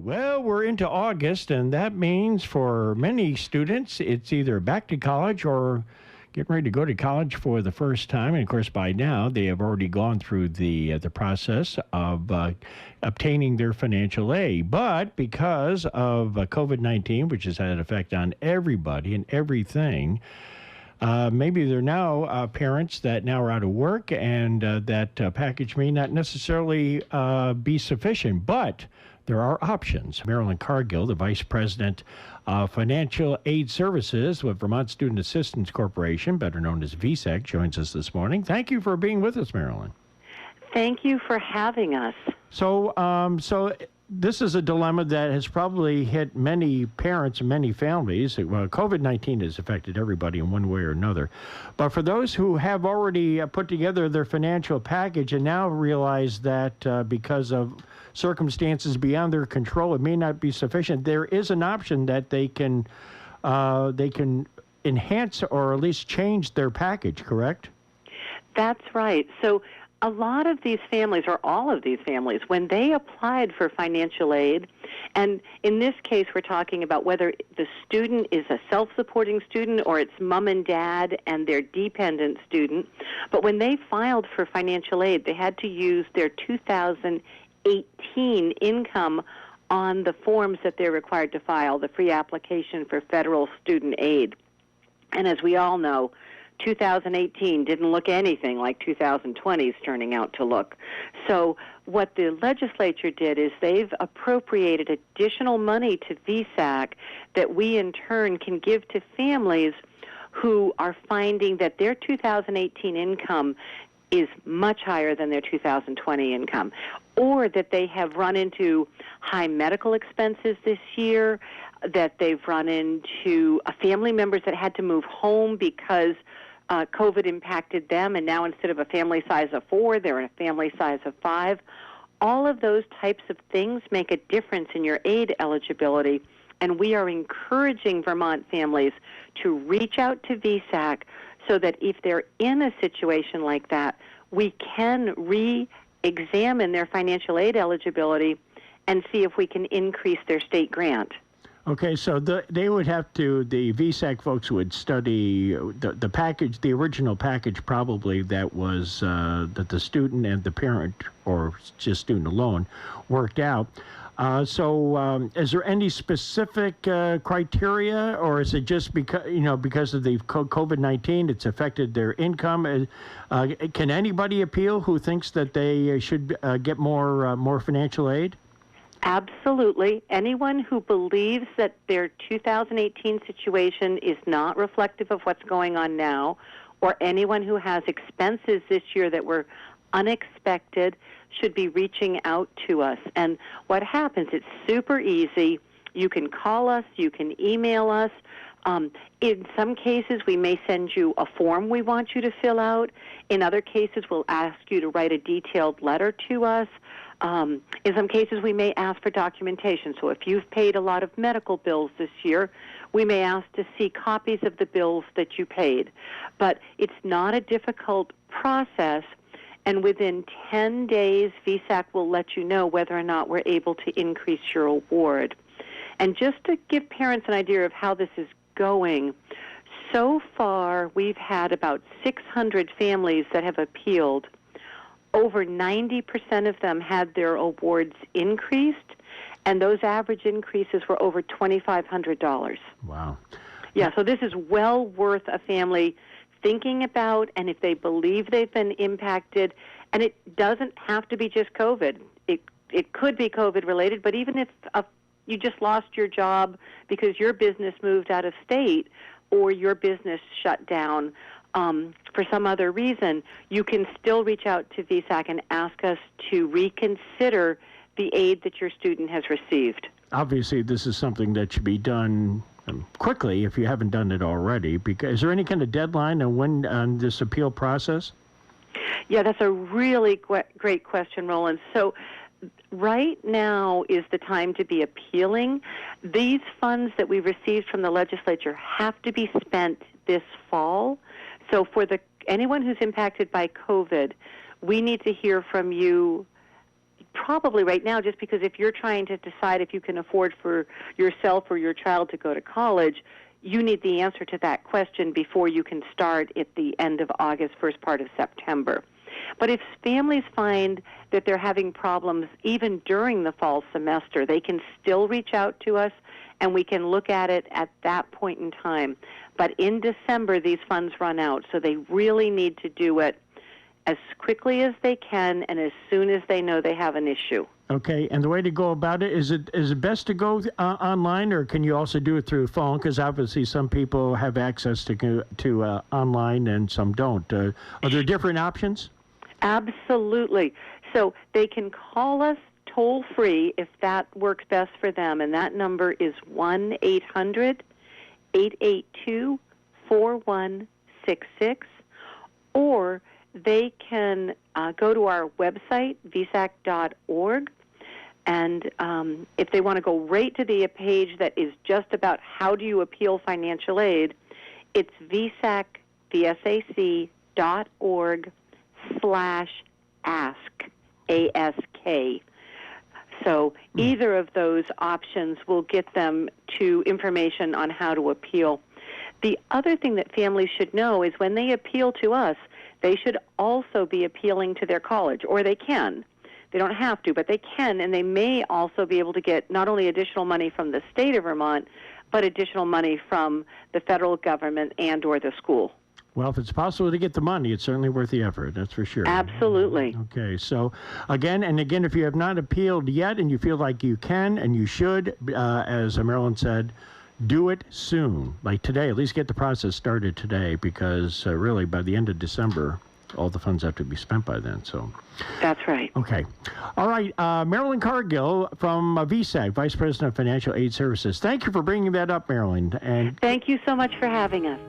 Well, we're into August, and that means for many students, it's either back to college or getting ready to go to college for the first time. And of course, by now, they have already gone through the process of obtaining their financial aid. But because of COVID-19, which has had an effect on everybody and everything, maybe they're now parents that now are out of work, and that package may not necessarily be sufficient. But there are options. Marilyn Cargill, the Vice President of Financial Aid Services with Vermont Student Assistance Corporation, better known as VSAC, joins us this morning. Thank you for being with us, Marilyn. Thank you for having us. So this is a dilemma that has probably hit many parents and many families. Well, COVID-19 has affected everybody in one way or another. But for those who have already put together their financial package and now realize that because of circumstances beyond their control, it may not be sufficient, there is an option that they can enhance or at least change their package, correct? That's right. So a lot of these families, or all of these families, when they applied for financial aid, and in this case we're talking about whether the student is a self-supporting student or it's mom and dad and their dependent student, but when they filed for financial aid, they had to use their 2018 income on the forms that they're required to file, the free application for federal student aid. And as we all know, 2018 didn't look anything like 2020 is turning out to look. So what the legislature did is they've appropriated additional money to VSAC that we in turn can give to families who are finding that their 2018 income is much higher than their 2020 income, or that they have run into high medical expenses this year, that they've run into family members that had to move home because COVID impacted them, and now instead of a family size of 4, they're in a family size of 5. All of those types of things make a difference in your aid eligibility, and we are encouraging Vermont families to reach out to VSAC so that if they're in a situation like that, we can re-examine their financial aid eligibility and see if we can increase their state grant. Okay, so they would have to, the VSAC folks would study the package, the original package probably that was, that the student and the parent, or just student alone, worked out. So is there any specific criteria, or is it just because of the COVID-19, it's affected their income? Can anybody appeal who thinks that they should get more financial aid? Absolutely. Anyone who believes that their 2018 situation is not reflective of what's going on now, or anyone who has expenses this year that were unexpected, should be reaching out to us. And what happens, it's super easy. You can call us, you can email us. In some cases, we may send you a form we want you to fill out. In other cases, we'll ask you to write a detailed letter to us. In some cases, we may ask for documentation. So if you've paid a lot of medical bills this year, we may ask to see copies of the bills that you paid. But it's not a difficult process, and within 10 days, VSAC will let you know whether or not we're able to increase your award. And just to give parents an idea of how this is going, so far we've had about 600 families that have appealed. Over 90% of them had their awards increased, and those average increases were over $2,500. Wow. Yeah, so this is well worth a family thinking about, and if they believe they've been impacted, and it doesn't have to be just COVID. It could be COVID-related, but even if you just lost your job because your business moved out of state or your business shut down, for some other reason, you can still reach out to VSAC and ask us to reconsider the aid that your student has received. Obviously, this is something that should be done quickly if you haven't done it already. Because is there any kind of deadline on this appeal process? Yeah, that's a really great question, Roland. So right now is the time to be appealing. These funds that we received from the legislature have to be spent this fall. So for anyone who's impacted by COVID, we need to hear from you probably right now, just because if you're trying to decide if you can afford for yourself or your child to go to college, you need the answer to that question before you can start at the end of August, first part of September. But if families find that they're having problems even during the fall semester, they can still reach out to us, and we can look at it at that point in time. But in December, these funds run out, so they really need to do it as quickly as they can and as soon as they know they have an issue. Okay, and the way to go about it, is it best to go online, or can you also do it through phone? Because obviously some people have access to online and some don't. Are there different options? Absolutely. So they can call us toll-free if that works best for them, and that number is 1-800-882-4166, or they can go to our website, VSAC.org, and if they want to go right to the page that is just about how do you appeal financial aid, it's VSAC.org/ask, A-S-K. So either of those options will get them to information on how to appeal. The other thing that families should know is when they appeal to us, they should also be appealing to their college, or they can. They don't have to, but they can, and they may also be able to get not only additional money from the state of Vermont, but additional money from the federal government and or the school. Well, if it's possible to get the money, it's certainly worth the effort, that's for sure. Absolutely. Okay, so again, if you have not appealed yet and you feel like you can and you should, as Marilyn said, do it soon, like today. At least get the process started today, because really by the end of December, all the funds have to be spent by then. So that's right. Okay. All right. Marilyn Cargill from VSAC, Vice President of Financial Aid Services. Thank you for bringing that up, Marilyn. And thank you so much for having us.